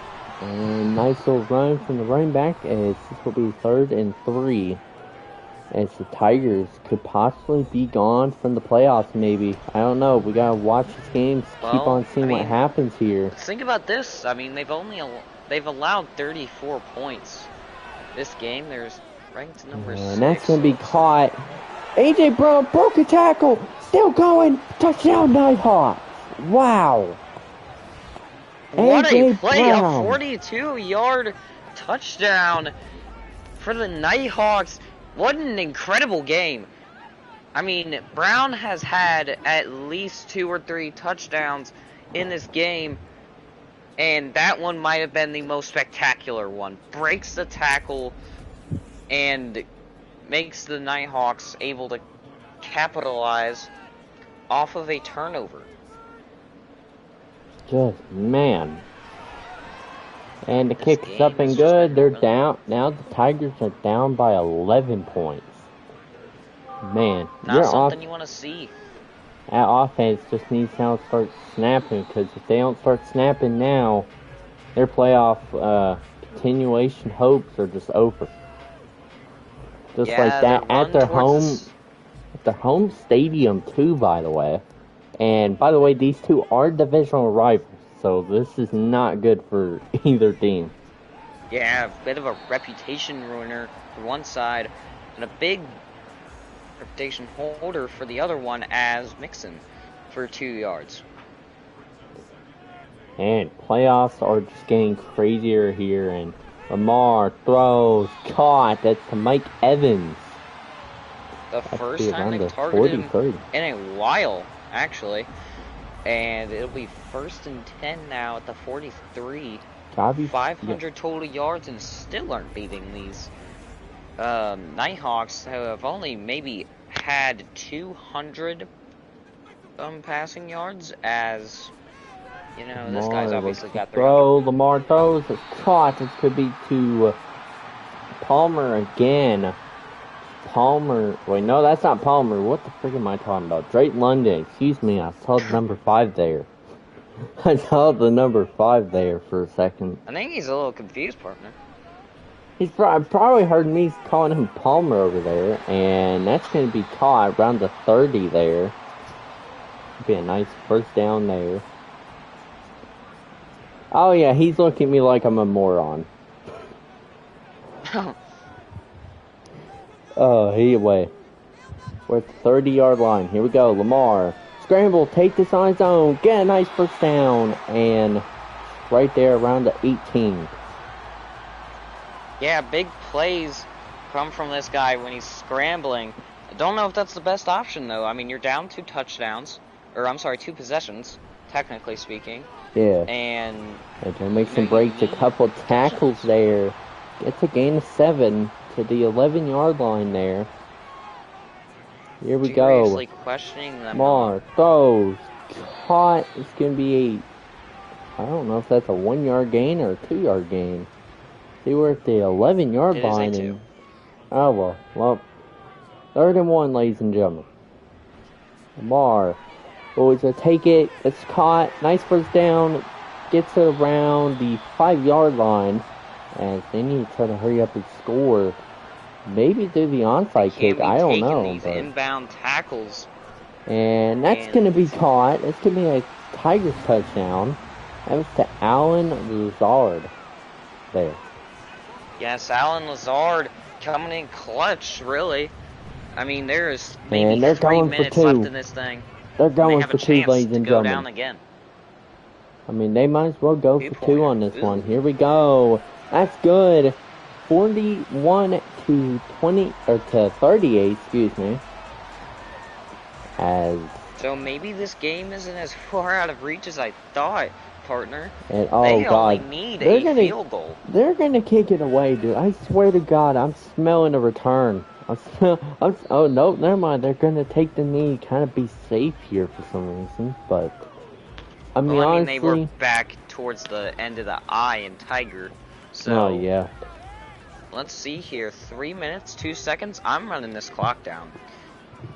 And nice little run from the running back as this will be 3rd and 3. As the Tigers could possibly be gone from the playoffs, maybe. I don't know. We gotta watch these games, keep on seeing what happens here. Think about this. I mean, they've allowed 34 points this game. There's ranked number 6. And that's gonna be caught. AJ Brown broke a tackle, still going. Touchdown, Nighthawks! Wow. What AJ a play! Brown. A 42-yard touchdown for the Nighthawks. What an incredible game. I mean, Brown has had at least 2 or 3 touchdowns in this game, and that one might have been the most spectacular one. Breaks the tackle and makes the Nighthawks able to capitalize off of a turnover. Just, man. And the kick's up and good. They're down. Now the Tigers are down by 11 points. Man, not something you want to see. That offense just needs to start snapping, because if they don't start snapping now, their playoff continuation hopes are just over. Just like that at their home stadium too, by the way. And by the way, these two are divisional rivals. So this is not good for either team. Yeah, a bit of a reputation ruiner for one side, and a big reputation holder for the other one as Mixon for 2 yards. And playoffs are just getting crazier here, and Lamar throws, caught. That's to Mike Evans. The first time they've targeted him in a while, actually. And it'll be 1st and 10 now at the 43. 500 total yards and still aren't beating these Nighthawks, who have only maybe had 200 passing yards. As you know, this guy's obviously got 300. Lamar throws, it's caught. It could be to Palmer again. Palmer, wait, no, that's not Palmer. What the frick am I talking about? Drake London, excuse me, I saw the number 5 there. I saw the number 5 there for a second. I think he's a little confused, partner. He's probably heard me calling him Palmer over there, and that's going to be caught around the 30 there. Be a nice first down there. Oh yeah, he's looking at me like I'm a moron. Anyway. We're at the 30-yard line. Here we go. Lamar. Scramble. Take this on his own. Get a nice first down. And right there around the 18. Yeah, big plays come from this guy when he's scrambling. I don't know if that's the best option, though. I mean, you're down 2 touchdowns. Or, I'm sorry, 2 possessions, technically speaking. Yeah. And Mixon breaks a couple tackles there. Gets a gain of 7 to the 11-yard line there. Here we go. Seriously questioning them. Lamar throws, caught. It's gonna be I don't know if that's a 1-yard gain or a 2-yard gain. See, we're at the 11-yard line. And, oh well, 3rd and 1, ladies and gentlemen. Lamar, is a take it. It's caught. Nice first down. Gets it around the 5-yard line. As they need to try to hurry up and score. maybe do the They onside can't kick. be I don't taking know, these but inbound tackles. and that's And gonna be caught. It's gonna be a Tigers touchdown. That was to Alan Lazard there. yes, Alan Lazard coming in clutch, really. I mean, there is maybe And they're 3 going for minutes left 2. in this thing. They're And they going have a for 2, chance ladies to and go gentlemen. down again. I mean, they might as well go for 2 Two-pointer. on this one. Ooh. Here we go. That's good. 41 to 20 or to 38, excuse me. So maybe this game isn't as far out of reach as I thought, partner. And oh They only god, need a field goal. they're gonna kick it away, dude. I swear to God, I'm smelling a return. Oh no, never mind. They're gonna take the knee, kind of be safe here for some reason. But I mean, Well, I mean, they were honestly, back towards the end of the I in Tiger. So, oh yeah, let's see here. 3 minutes, 2 seconds. I'm running this clock down,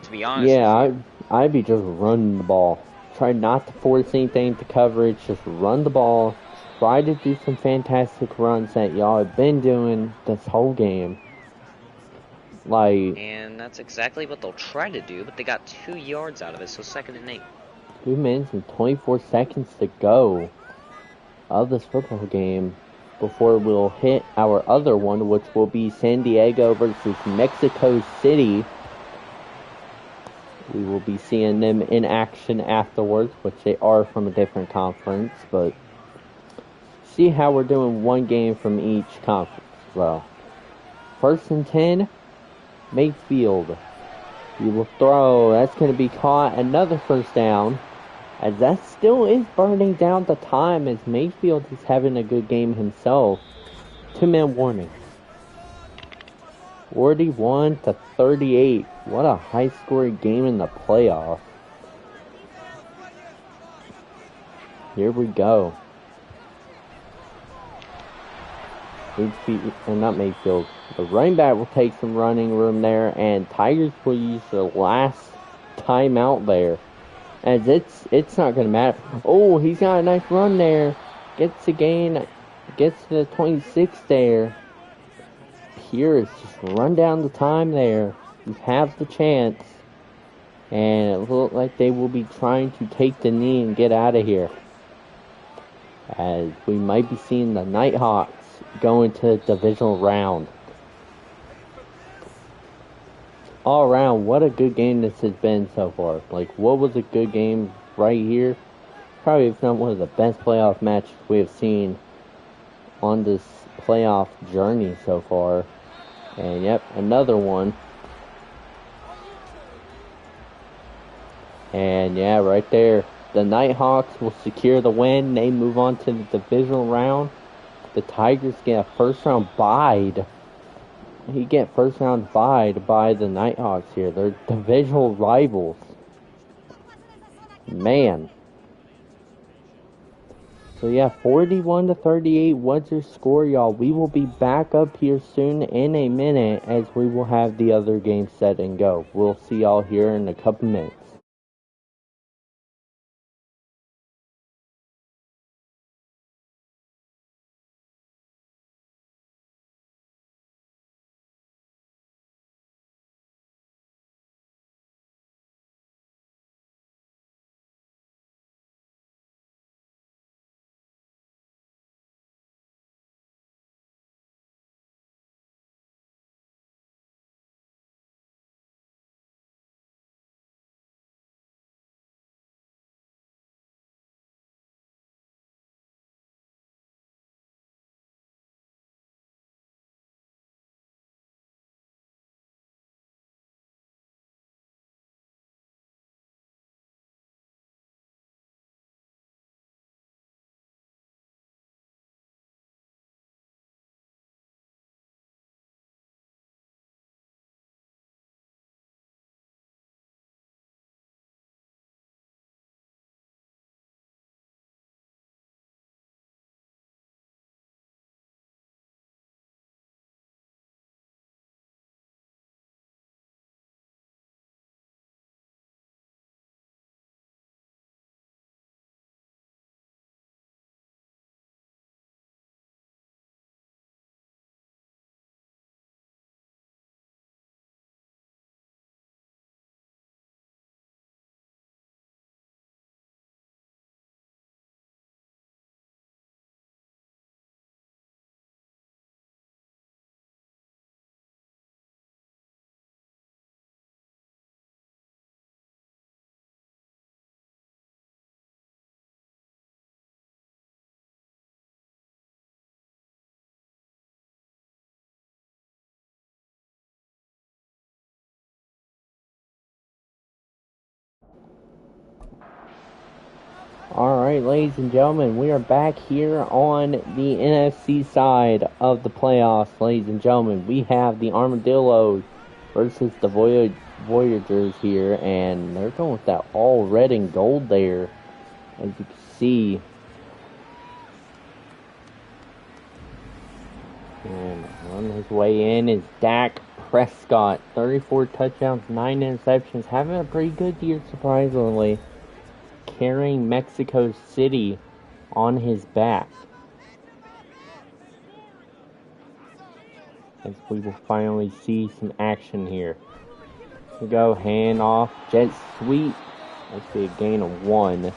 to be honest with yeah. you. I'd be just running the ball. Try not to force anything to coverage. Just run the ball. Try to do some fantastic runs that y'all have been doing this whole game. Like, And that's exactly what they'll try to do, but they got 2 yards out of it, so 2nd and 8. 2 minutes and 24 seconds to go of this football game before we'll hit our other one, which will be San Diego versus Mexico City. We will be seeing them in action afterwards, which they are from a different conference, but see how we're doing one game from each conference. Well, 1st and 10, Mayfield. We will throw. That's going to be caught. Another first down. As that still is burning down the time as Mayfield is having a good game himself. 2-minute warning. 41 to 38. What a high scoring game in the playoffs. Here we go. Not Mayfield. The running back will take some running room there, and Tigers will use their last timeout there. As it's not going to matter. Oh, he's got a nice run there. Gets the gain. Gets to the 26 there. Pierce just run down the time there. You have the chance. And it looks like they will be trying to take the knee and get out of here. As we might be seeing the Nighthawks go into the divisional round. All around, what a good game this has been so far. Like, what was a good game right here? Probably, if not one of the best playoff matches we have seen on this playoff journey so far. And yep, another one. And yeah, right there. The Nighthawks will secure the win. They move on to the divisional round. The Tigers get a first round bye. He get first round bye by the Nighthawks here. They're divisional rivals. Man. So yeah, 41 to 38 was your score, y'all. We will be back up here soon in a minute as we will have the other game set and go. We'll see y'all here in a couple minutes. Alright, ladies and gentlemen, we are back here on the NFC side of the playoffs, ladies and gentlemen. We have the Armadillos versus the Voyagers here, and they're going with that all red and gold there, as you can see. And on his way in is Dak Prescott. 34 touchdowns, 9 interceptions, having a pretty good year, surprisingly. Carrying Mexico City on his back. As we will finally see some action here. Here we go, hand off, jet sweep. I see a gain of 1.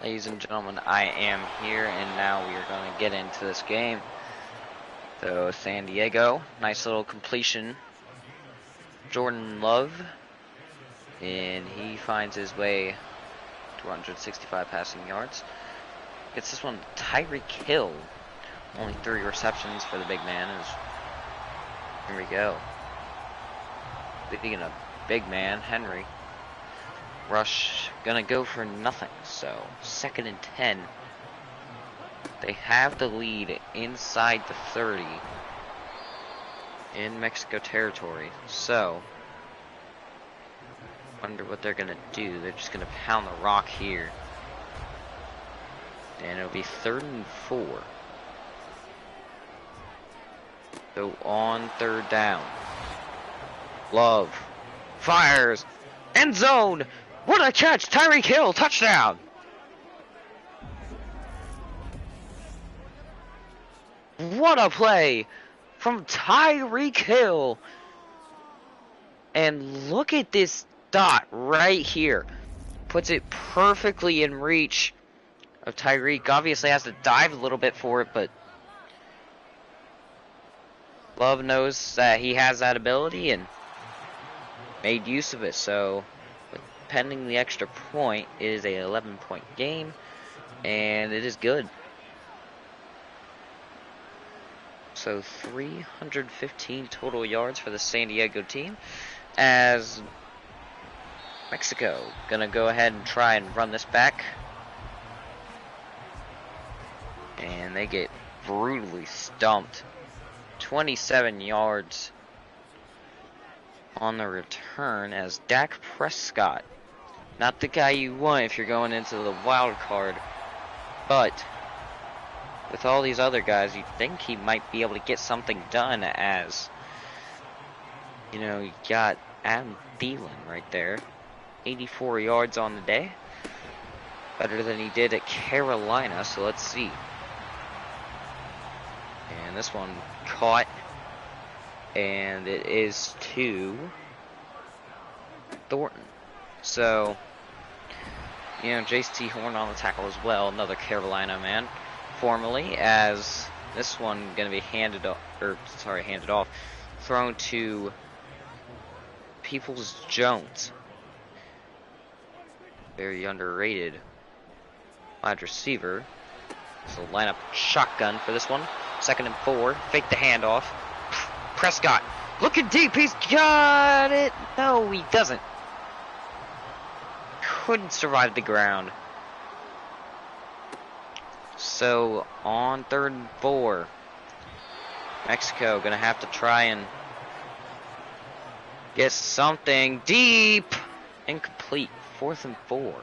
Ladies and gentlemen, I am here, and now we are going to get into this game. So, San Diego, nice little completion. Jordan Love, and he finds his way to 165 passing yards. Gets this one, Tyreek Hill. Only 3 receptions for the big man. Here we go. Speaking of big man, Henry. Rush gonna go for nothing, so 2nd and 10. They have the lead inside the 30 in Mexico territory, so wonder what they're gonna do. They're just gonna pound the rock here, and it'll be 3rd and 4. So on 3rd down, Love fires, end zone. What a catch! Tyreek Hill, touchdown! What a play from Tyreek Hill! And look at this dot right here. Puts it perfectly in reach of Tyreek. Obviously has to dive a little bit for it, but Love knows that he has that ability and made use of it. So pending the extra point, it is a 11-point game, and it is good. So 315 total yards for the San Diego team, as Mexico gonna go ahead and try and run this back, and they get brutally stumped. 27 yards on the return, as Dak Prescott, not the guy you want if you're going into the wild card, but with all these other guys, you'd think he might be able to get something done, as, you know, you got Adam Thielen right there. 84 yards on the day. Better than he did at Carolina, so let's see. And this one caught, and it is to Thornton. So, you know, J.C. Horn on the tackle as well, another Carolina man, formerly, as this one going to be handed off, thrown to Peoples-Jones. Very underrated wide receiver. So line up shotgun for this one. 2nd and 4, fake the handoff. Prescott, looking deep, he's got it. No, he doesn't. Couldn't survive the ground. So on 3rd and 4, Mexico gonna have to try and get something deep. Incomplete. 4th and 4.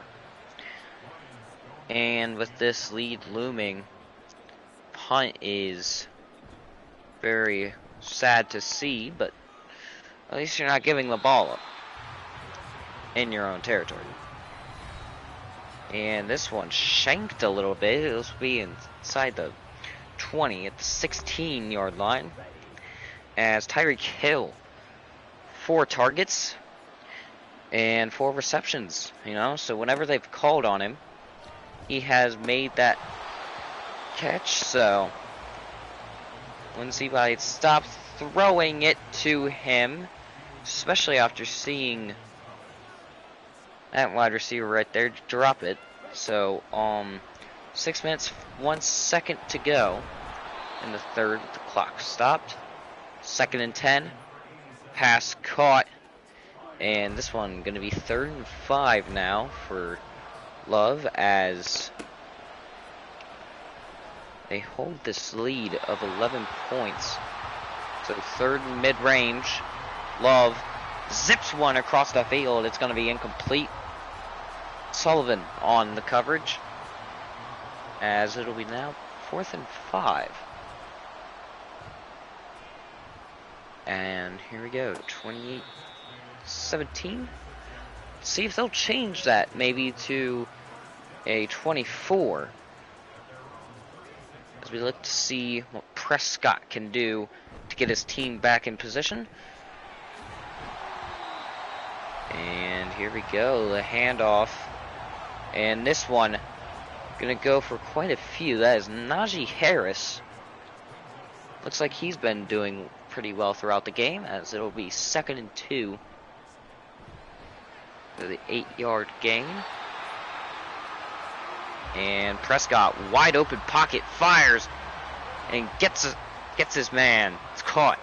And with this lead looming, punt is very sad to see, but at least you're not giving the ball up in your own territory. And this one shanked a little bit. It'll be inside the 20 at the 16-yard line, as Tyreek Hill, 4 targets and 4 receptions, you know, so whenever they've called on him, he has made that catch. So wouldn't see why he'd stop throwing it to him, especially after seeing that wide receiver right there drop it. So 6 minutes 1 second to go in the 3rd. The clock stopped. 2nd and 10, pass caught, and this one going to be 3rd and 5 now for Love, as they hold this lead of 11 points. So 3rd and mid-range, Love zips one across the field. It's going to be incomplete. Sullivan on the coverage, as it'll be now 4th and 5. And here we go, 28-17. See if they'll change that maybe to a 24, as we look to see what Prescott can do to get his team back in position. And here we go, the handoff, and this one Gonna go for quite a few. That is Najee Harris. Looks like he's been doing pretty well throughout the game, as it'll be 2nd and 2 for the 8-yard gain. And Prescott, wide open pocket, fires and gets his man. It's caught.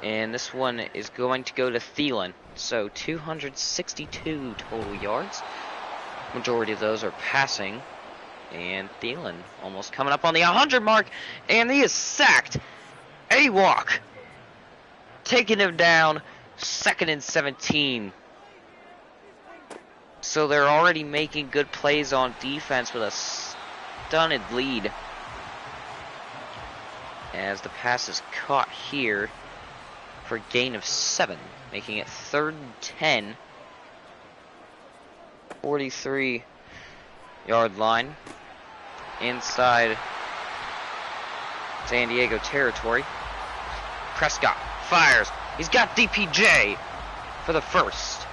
And this one is going to go to Thielen. So 262 total yards. Majority of those are passing. And Thielen almost coming up on the 100 mark. And he is sacked. A walk. Taking him down. 2nd and 17. So they're already making good plays on defense with a stunted lead. As the pass is caught here for a gain of 7, making it 3rd and 10. 43-yard line. Inside San Diego territory. Prescott fires. He's got DPJ for the first.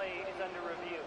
play is under review.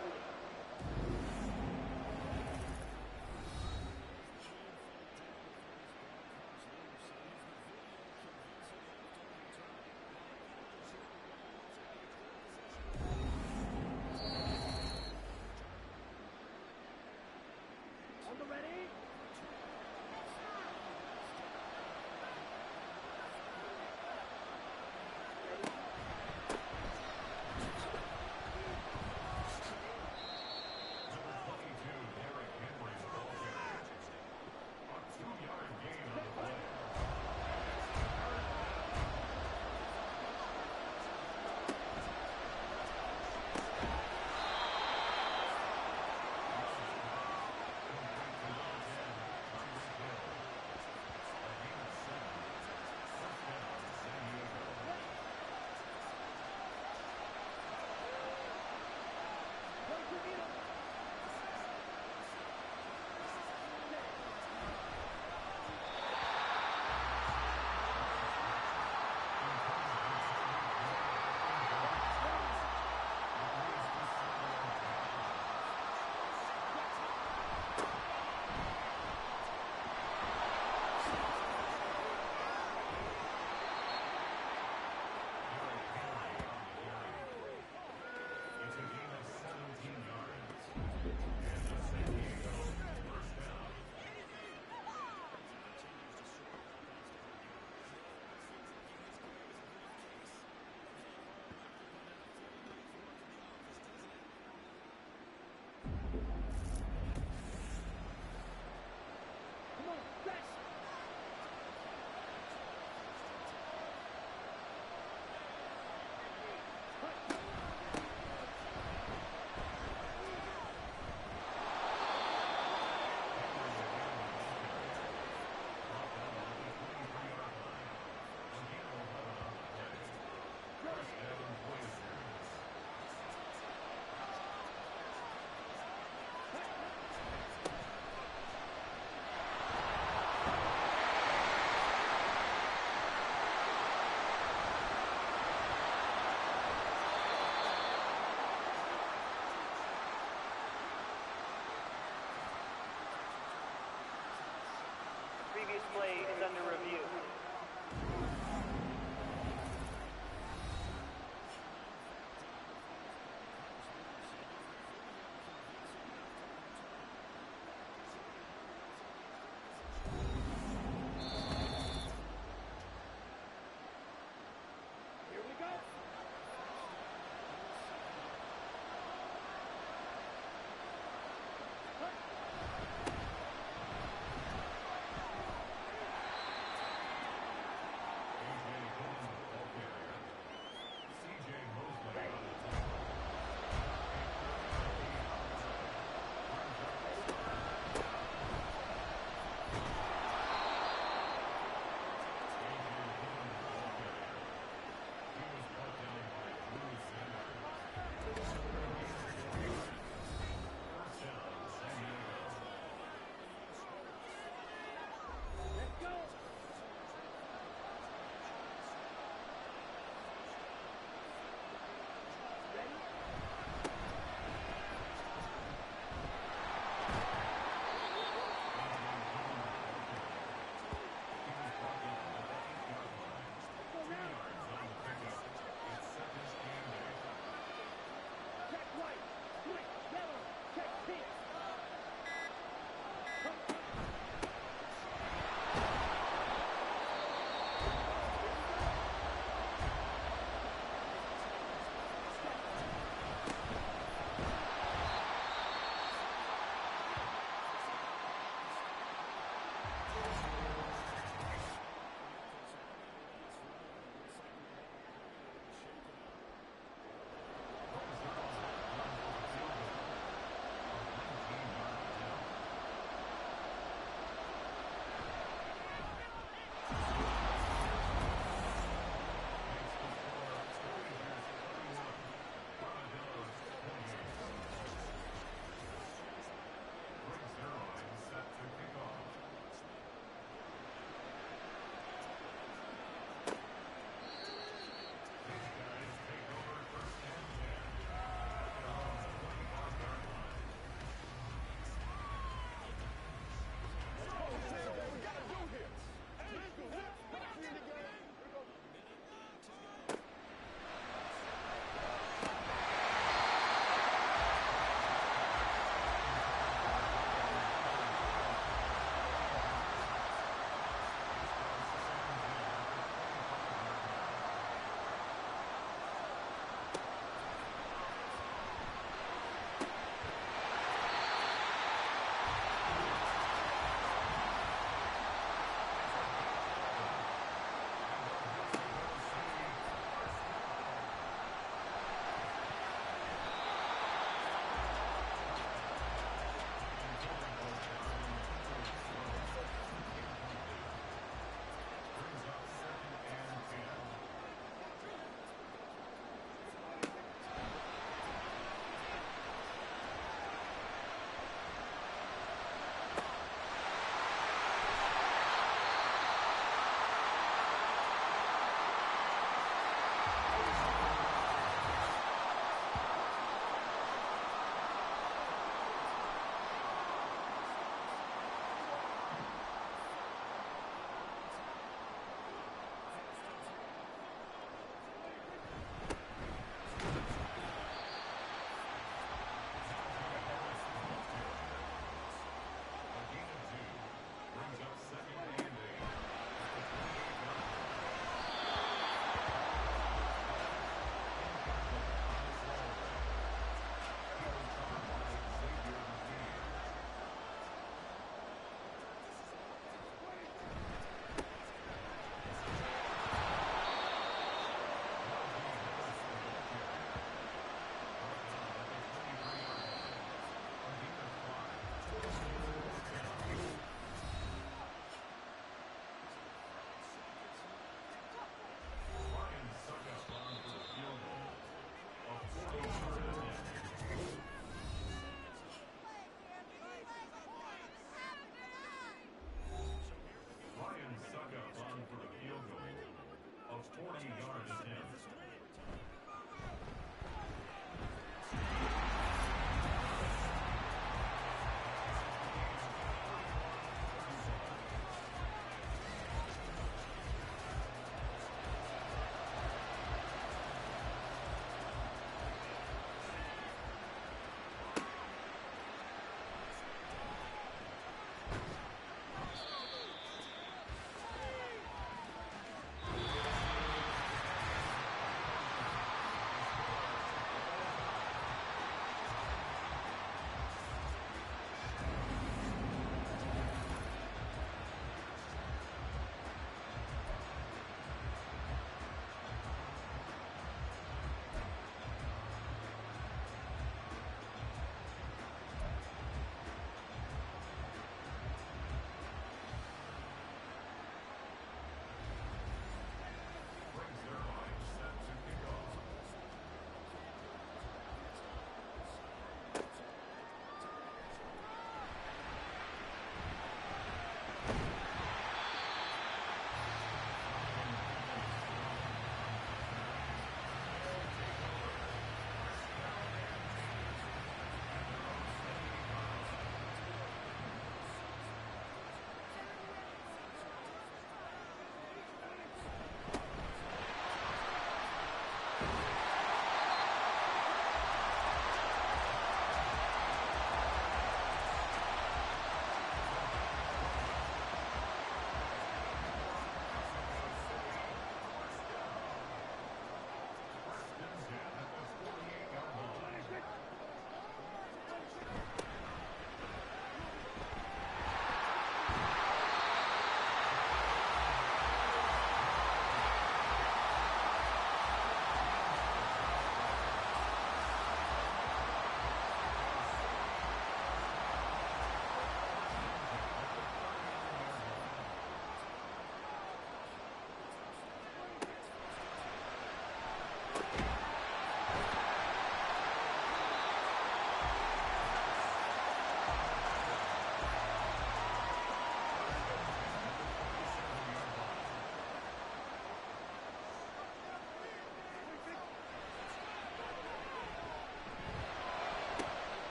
Previous play is under review.